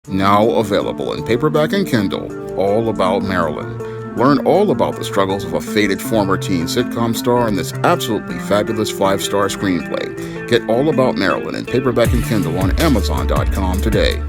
Now available in paperback and Kindle, All About Marilyn. Learn all about the struggles of a faded former teen sitcom star in this absolutely fabulous 5-star screenplay. Get All About Marilyn in paperback and Kindle on Amazon.com today.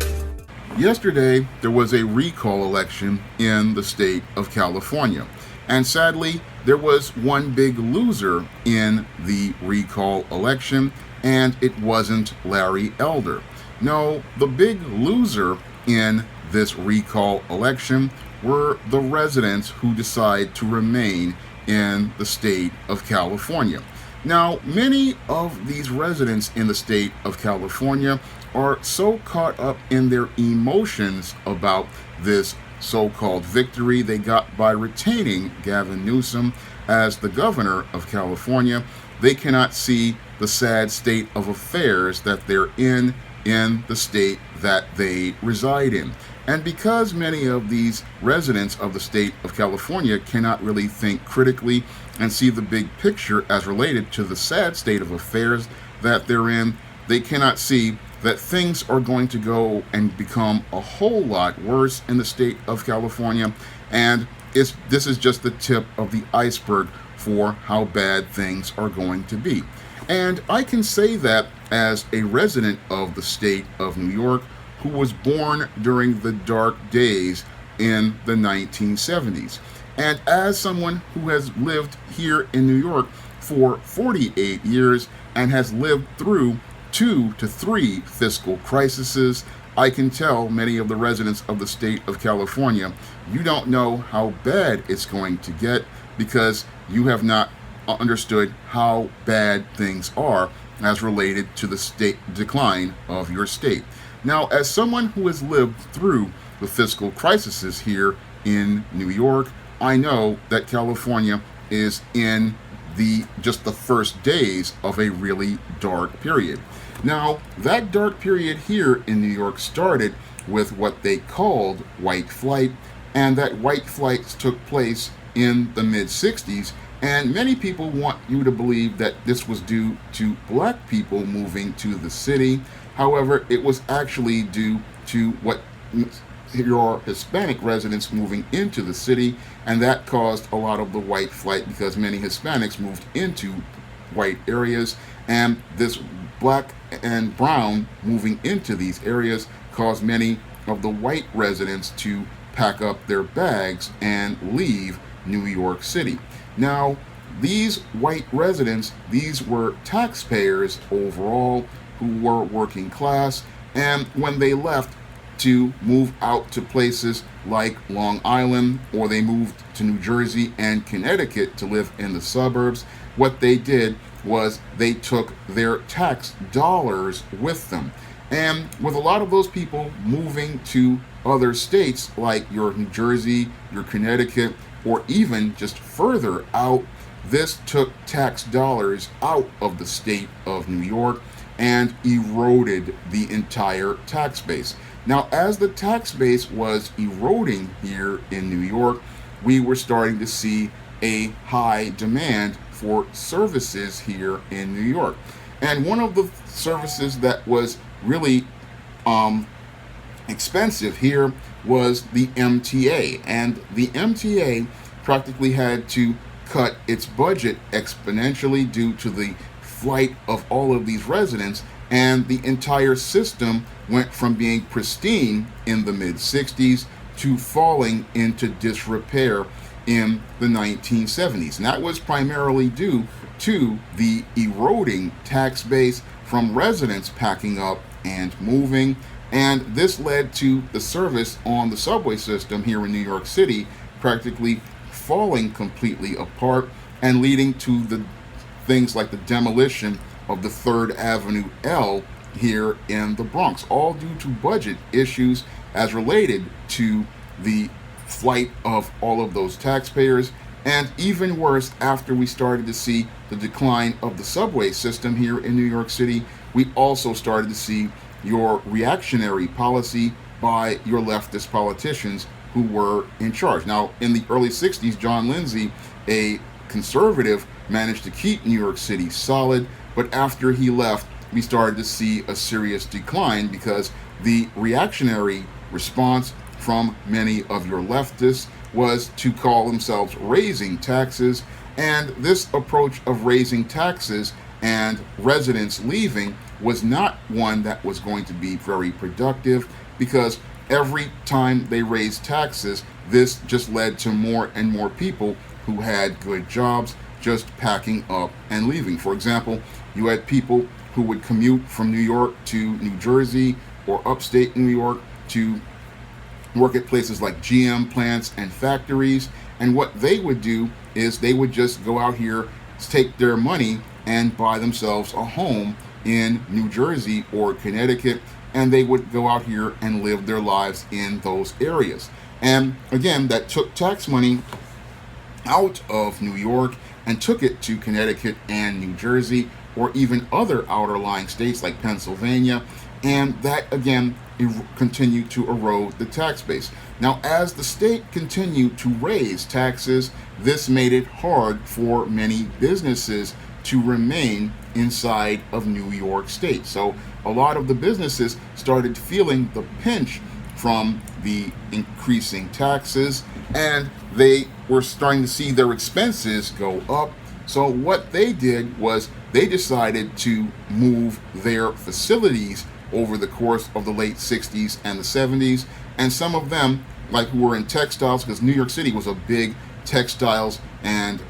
Yesterday, there was a recall election in the state of California. And sadly, there was one big loser in the recall election, and it wasn't Larry Elder. No, the big loser in this recall election were the residents who decide to remain in the state of California. Now, many of these residents in the state of California are so caught up in their emotions about this so-called victory they got by retaining Gavin Newsom as the governor of California, they cannot see the sad state of affairs that they're in the state that they reside in. And because many of these residents of the state of California cannot really think critically and see the big picture as related to the sad state of affairs that they're in, they cannot see that things are going to go and become a whole lot worse in the state of California. And this is just the tip of the iceberg for how bad things are going to be. And I can say that as a resident of the state of New York who was born during the dark days in the 1970s. And as someone who has lived here in New York for 48 years and has lived through 2 to 3 fiscal crises, I can tell many of the residents of the state of California, you don't know how bad it's going to get because you have not understood how bad things are as related to the state decline of your state. Now, as someone who has lived through the fiscal crises here in New York, I know that California is in just the first days of a really dark period. Now, that dark period here in New York started with what they called white flight, and that white flight took place in the mid-60s. And many people want you to believe that this was due to black people moving to the city. However, it was actually due to what your Hispanic residents moving into the city, and that caused a lot of the white flight because many Hispanics moved into white areas, and this black and brown moving into these areas caused many of the white residents to pack up their bags and leave New York City. Now, these white residents, these were taxpayers overall who were working class, and when they left to move out to places like Long Island, or they moved to New Jersey and Connecticut to live in the suburbs, what they did was they took their tax dollars with them. And with a lot of those people moving to other states like your New Jersey, your Connecticut, or even just further out, this took tax dollars out of the state of New York and eroded the entire tax base. Now, as the tax base was eroding here in New York, we were starting to see a high demand for services here in New York. And one of the services that was really expensive here was the MTA. And the MTA practically had to cut its budget exponentially due to the flight of all of these residents, and the entire system went from being pristine in the mid-60s to falling into disrepair in the 1970s. And that was primarily due to the eroding tax base from residents packing up and moving. And this led to the service on the subway system here in New York City practically falling completely apart and leading to the things like the demolition of the 3rd Avenue L here in the Bronx, all due to budget issues as related to the flight of all of those taxpayers. And even worse, after we started to see the decline of the subway system here in New York City, we also started to see your reactionary policy by your leftist politicians who were in charge. Now, in the early 60s, John Lindsay, a conservative, managed to keep New York City solid, but after he left, we started to see a serious decline because the reactionary response from many of your leftists was to call themselves raising taxes. And this approach of raising taxes and residents leaving was not one that was going to be very productive, because every time they raised taxes, this just led to more and more people who had good jobs just packing up and leaving. For example, you had people who would commute from New York to New Jersey or upstate New York to work at places like GM plants and factories. And what they would do is they would just go out here, take their money, and buy themselves a home in New Jersey or Connecticut, and they would go out here and live their lives in those areas. And again, that took tax money out of New York and took it to Connecticut and New Jersey, or even other outer lying states like Pennsylvania, and that again continued to erode the tax base. Now, as the state continued to raise taxes, this made it hard for many businesses to remain inside of New York State. So a lot of the businesses started feeling the pinch from the increasing taxes, and they were starting to see their expenses go up. So what they did was they decided to move their facilities over the course of the late 60s and the 70s. And some of them, like who were in textiles, because New York City was a big textiles and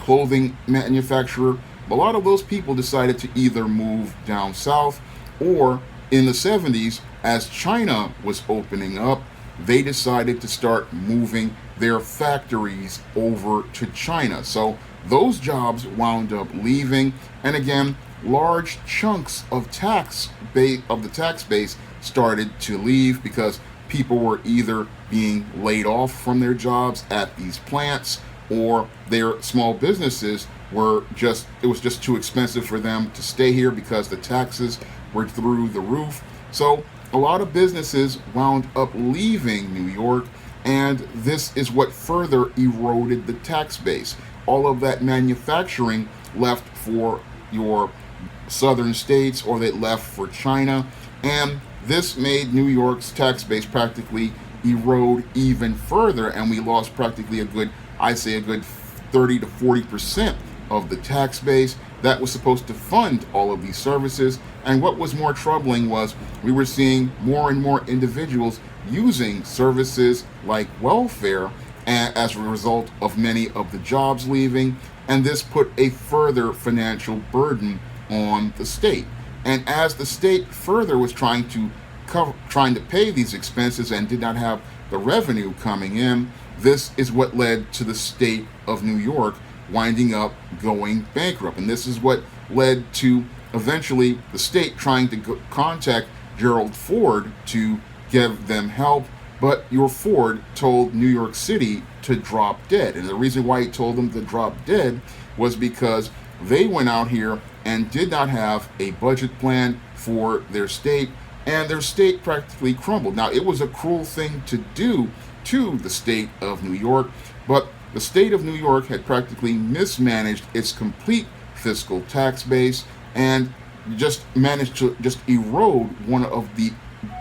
clothing manufacturer, a lot of those people decided to either move down south, or in the 70s, as China was opening up, they decided to start moving their factories over to China. So those jobs wound up leaving, and again, large chunks of the tax base started to leave, because people were either being laid off from their jobs at these plants, or their small businesses it was just too expensive for them to stay here because the taxes were through the roof. So a lot of businesses wound up leaving New York, and this is what further eroded the tax base. All of that manufacturing left for your southern states, or they left for China, and this made New York's tax base practically erode even further, and we lost practically a good 30 to 40% of the tax base that was supposed to fund all of these services. And what was more troubling was we were seeing more and more individuals using services like welfare as a result of many of the jobs leaving, and this put a further financial burden on the state. And as the state further was trying to pay these expenses and did not have the revenue coming in, this is what led to the state of New York winding up going bankrupt. And this is what led to eventually the state trying to contact Gerald Ford to give them help, but your Ford told New York City to drop dead. And the reason why he told them to drop dead was because they went out here and did not have a budget plan for their state, and their state practically crumbled. Now, it was a cruel thing to do to the state of New York, but the state of New York had practically mismanaged its complete fiscal tax base and just managed to erode one of the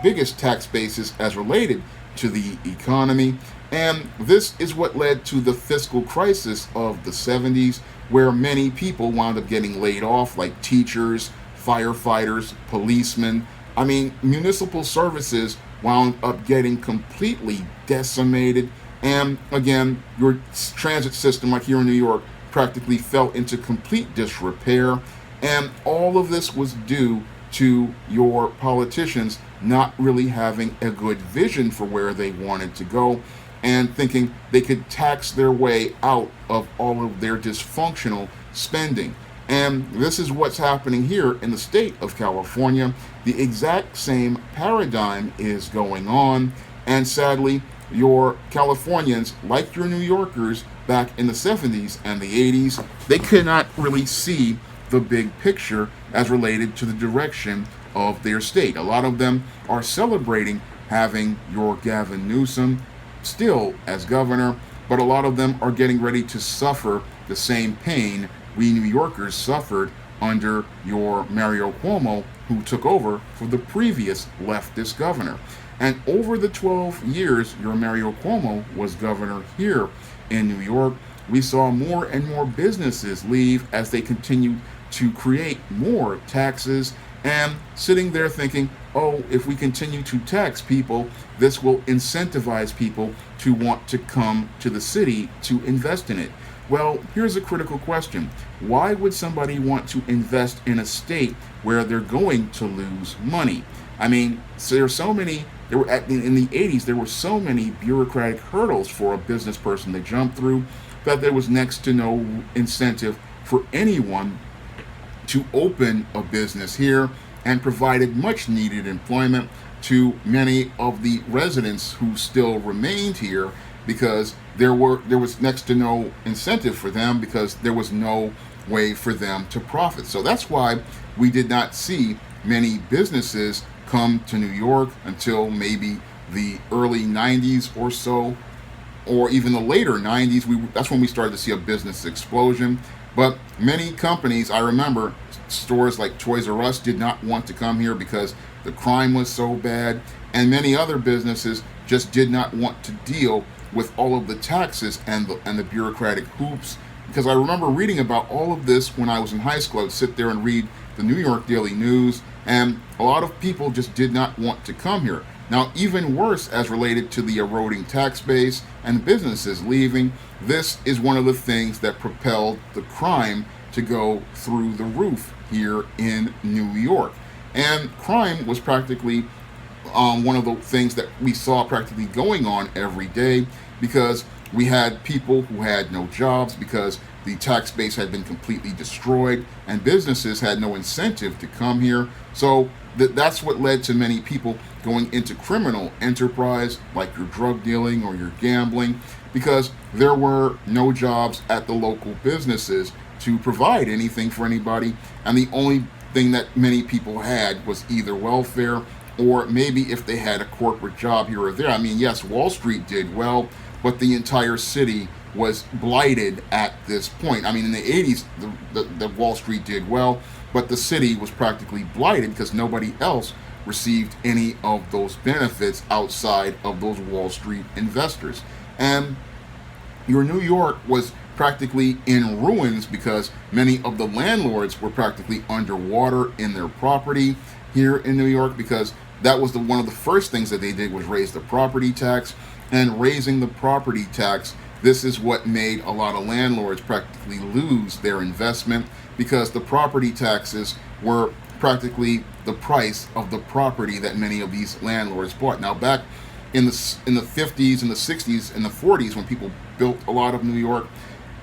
biggest tax bases as related to the economy. And this is what led to the fiscal crisis of the 70s, where many people wound up getting laid off, like teachers, firefighters, policemen. I mean, municipal services wound up getting completely decimated. And again, your transit system, like here in New York, practically fell into complete disrepair. And all of this was due to your politicians not really having a good vision for where they wanted to go, and thinking they could tax their way out of all of their dysfunctional spending. And this is what's happening here in the state of California. The exact same paradigm is going on, and sadly, your Californians, like your New Yorkers back in the 70s and the 80s, they could not really see the big picture as related to the direction of their state. A lot of them are celebrating having your Gavin Newsom still as governor, but a lot of them are getting ready to suffer the same pain we New Yorkers suffered under your Mario Cuomo, who took over for the previous leftist governor. And over the 12 years your Mario Cuomo was governor here in New York, we saw more and more businesses leave as they continued to create more taxes and sitting there thinking, oh, if we continue to tax people, this will incentivize people to want to come to the city to invest in it. Well, here's a critical question. Why would somebody want to invest in a state where they're going to lose money? I mean, so there are so many, there were in the 80s, there were so many bureaucratic hurdles for a business person to jump through that there was next to no incentive for anyone to open a business here and provided much needed employment to many of the residents who still remained here because there was next to no incentive for them because there was no way for them to profit. So that's why we did not see many businesses come to New York until maybe the early 90s or so, or even the later 90s. That's when we started to see a business explosion. But many companies, I remember stores like Toys R Us did not want to come here because the crime was so bad, and many other businesses just did not want to deal with all of the taxes and the bureaucratic hoops. Because I remember reading about all of this when I was in high school. I would sit there and read the New York Daily News, and a lot of people just did not want to come here. Now, even worse as related to the eroding tax base and businesses leaving, this is one of the things that propelled the crime to go through the roof here in New York. And crime was practically one of the things that we saw practically going on every day because we had people who had no jobs because the tax base had been completely destroyed and businesses had no incentive to come here. So that's what led to many people going into criminal enterprise like your drug dealing or your gambling because there were no jobs at the local businesses to provide anything for anybody, and the only thing that many people had was either welfare or maybe if they had a corporate job here or there. I mean, yes, Wall Street did well, but the entire city was blighted at this point. I mean, in the 80s, the Wall Street did well, but the city was practically blighted because nobody else received any of those benefits outside of those Wall Street investors. And your New York was practically in ruins because many of the landlords were practically underwater in their property here in New York because that was one of the first things that they did was raise the property tax. And raising the property tax, this is what made a lot of landlords practically lose their investment because the property taxes were practically the price of the property that many of these landlords bought. Now, back in the 50s and the 60s and the 40s, when people built a lot of New York,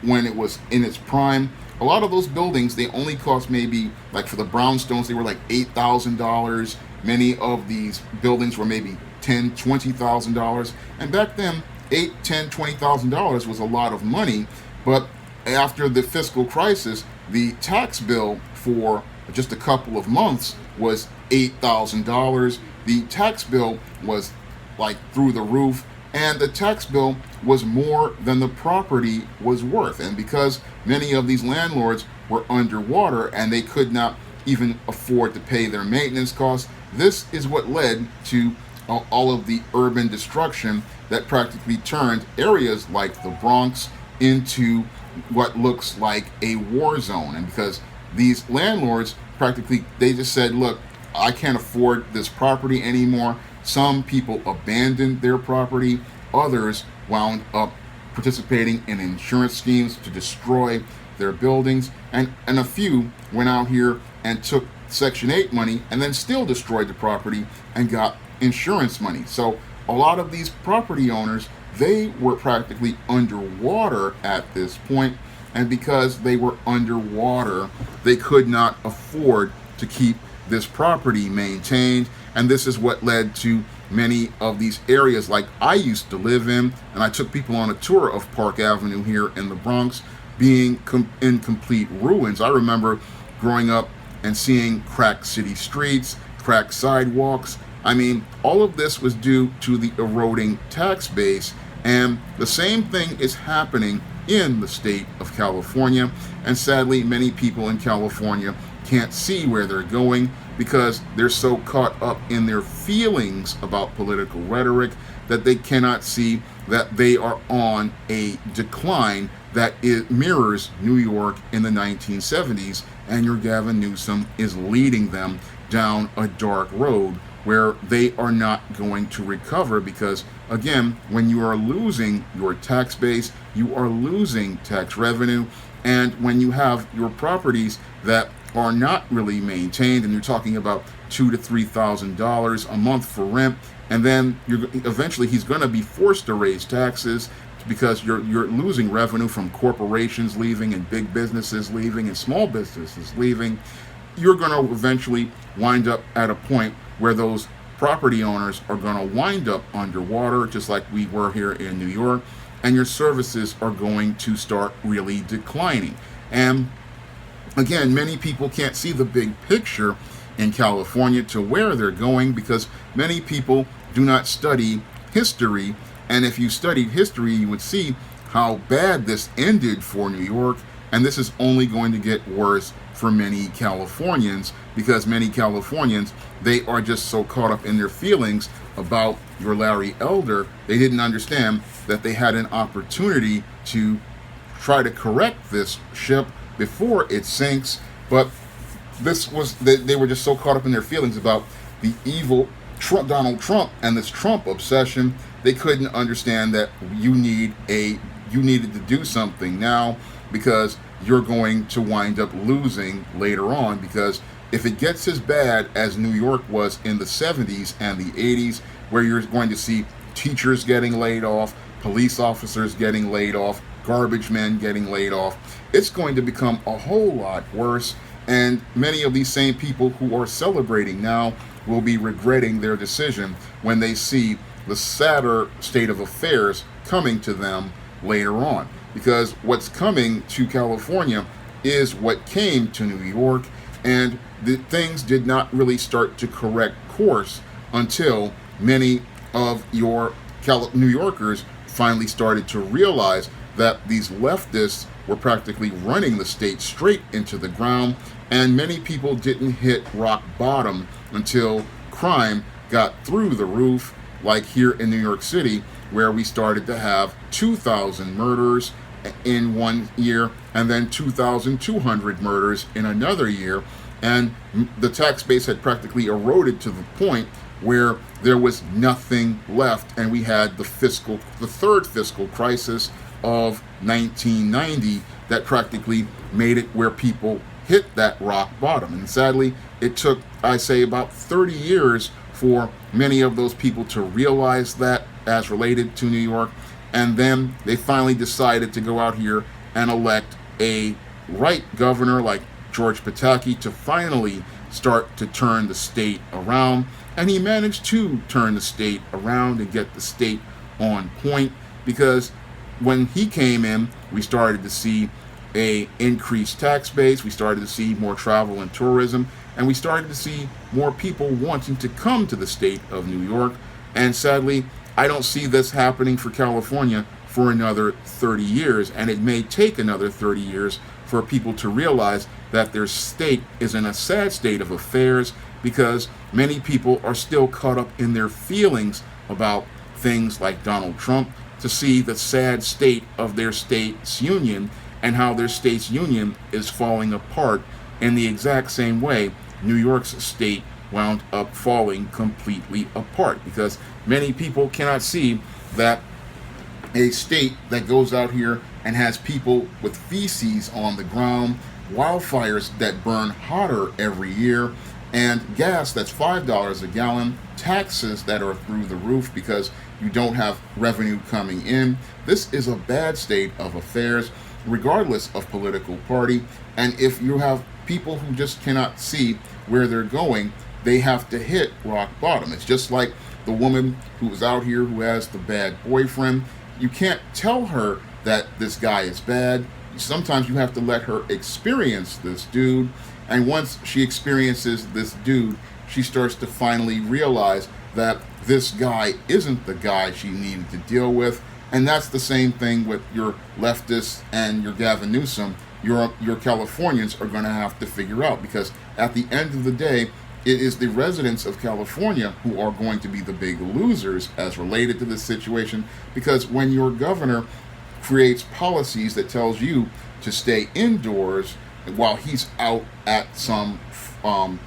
when it was in its prime, a lot of those buildings, they only cost maybe, like for the brownstones, they were like $8,000. Many of these buildings were maybe $10,000, $20,000. And back then, $8,000, $10,000, $20,000 was a lot of money. But after the fiscal crisis, the tax bill for just a couple of months was $8,000. The tax bill was like through the roof, and the tax bill was more than the property was worth. And because many of these landlords were underwater and they could not even afford to pay their maintenance costs, this is what led to all of the urban destruction that practically turned areas like the Bronx into what looks like a war zone. And because these landlords practically, they just said, look, I can't afford this property anymore. Some people abandoned their property. Others wound up participating in insurance schemes to destroy their buildings. And a few went out here and took Section 8 money and then still destroyed the property and got insurance money. So a lot of these property owners, they were practically underwater at this point. And because they were underwater, they could not afford to keep this property maintained. And this is what led to many of these areas like I used to live in, and I took people on a tour of Park Avenue here in the Bronx, being in complete ruins. I remember growing up and seeing cracked city streets, cracked sidewalks. I mean, all of this was due to the eroding tax base, and the same thing is happening in the state of California. And sadly, many people in California can't see where they're going because they're so caught up in their feelings about political rhetoric that they cannot see that they are on a decline that mirrors New York in the 1970s, and your Gavin Newsom is leading them down a dark road where they are not going to recover because, again, when you are losing your tax base, you are losing tax revenue, and when you have your properties that are not really maintained, and you're talking about $2,000 to $3,000 a month for rent, and then eventually he's going to be forced to raise taxes because you're losing revenue from corporations leaving and big businesses leaving and small businesses leaving. You're going to eventually wind up at a point where those property owners are going to wind up underwater, just like we were here in New York, and your services are going to start really declining. And again, many people can't see the big picture in California to where they're going because many people do not study history. And if you studied history, you would see how bad this ended for New York. And this is only going to get worse for many Californians because many Californians, they are just so caught up in their feelings about your Larry Elder. They didn't understand that they had an opportunity to try to correct this ship before it sinks. But they were just so caught up in their feelings about the evil Donald Trump and this Trump obsession. They couldn't understand that you needed to do something now because you're going to wind up losing later on, because if it gets as bad as New York was in the 70s and the 80s, where you're going to see teachers getting laid off, police officers getting laid off, garbage men getting laid off, it's going to become a whole lot worse. And many of these same people who are celebrating now will be regretting their decision when they see the sadder state of affairs coming to them later on. Because what's coming to California is what came to New York, and things did not really start to correct course until many of your New Yorkers finally started to realize that these leftists were practically running the state straight into the ground, and many people didn't hit rock bottom until crime got through the roof, like here in New York City, where we started to have 2,000 murders in one year and then 2,200 murders in another year. And the tax base had practically eroded to the point where there was nothing left, and we had the third fiscal crisis of 1990 that practically made it where people hit that rock bottom. And sadly, it took, I say, about 30 years for many of those people to realize that as related to New York. And then they finally decided to go out here and elect a right governor like George Pataki to finally start to turn the state around. And he managed to turn the state around and get the state on point, because when he came in, we started to see a increased tax base, we started to see more travel and tourism, and we started to see more people wanting to come to the state of New York. And sadly, I don't see this happening for California for another 30 years, and it may take another 30 years for people to realize that their state is in a sad state of affairs, because many people are still caught up in their feelings about things like Donald Trump, to see the sad state of their state's union and how their state's union is falling apart in the exact same way New York's state wound up falling completely apart, because many people cannot see that a state that goes out here and has people with feces on the ground, wildfires that burn hotter every year, and gas that's $5 a gallon, taxes that are through the roof because you don't have revenue coming in. This is a bad state of affairs, regardless of political party. And if you have people who just cannot see where they're going, they have to hit rock bottom. It's just like the woman who's out here who has the bad boyfriend. You can't tell her that this guy is bad. Sometimes you have to let her experience this dude. And once she experiences this dude, she starts to finally realize that this guy isn't the guy she needed to deal with. And that's the same thing with your leftists and your Gavin Newsom. Your Californians are going to have to figure out, because at the end of the day, it is the residents of California who are going to be the big losers as related to this situation, because when your governor creates policies that tells you to stay indoors while he's out at some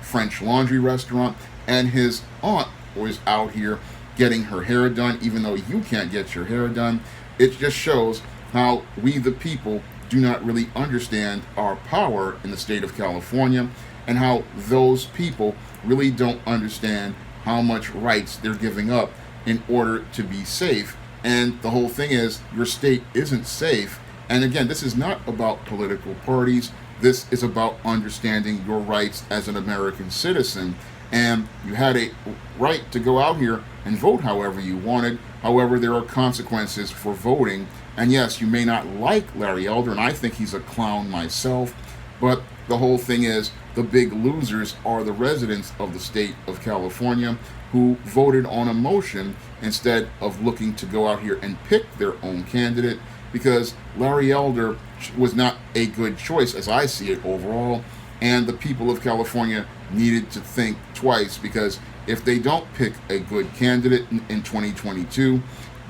French laundry restaurant, and his aunt was out here getting her hair done, even though you can't get your hair done, it just shows how we the people do not really understand our power in the state of California, and how those people really don't understand how much rights they're giving up in order to be safe. And the whole thing is, your state isn't safe. And again, this is not about political parties. This is about understanding your rights as an American citizen. And you had a right to go out here and vote however you wanted. However, there are consequences for voting. And yes, you may not like Larry Elder, and I think he's a clown myself, but the whole thing is, the big losers are the residents of the state of California, who voted on a motion instead of looking to go out here and pick their own candidate, because Larry Elder was not a good choice as I see it overall. And the people of California needed to think twice, because if they don't pick a good candidate in 2022,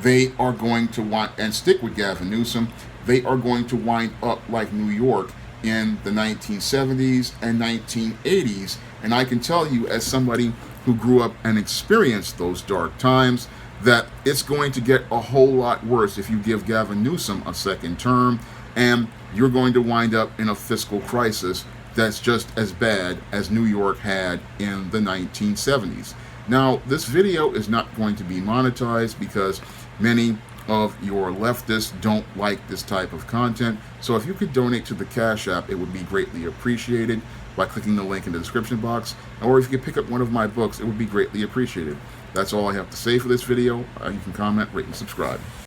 they are going to want, and stick with Gavin Newsom, they are going to wind up like New York in the 1970s and 1980s. And I can tell you, as somebody who grew up and experienced those dark times, that it's going to get a whole lot worse if you give Gavin Newsom a second term, and you're going to wind up in a fiscal crisis that's just as bad as New York had in the 1970s. Now, this video is not going to be monetized because many of your leftists don't like this type of content. So if you could donate to the Cash App, it would be greatly appreciated by clicking the link in the description box. Or if you could pick up one of my books, it would be greatly appreciated. That's all I have to say for this video. You can comment, rate, and subscribe.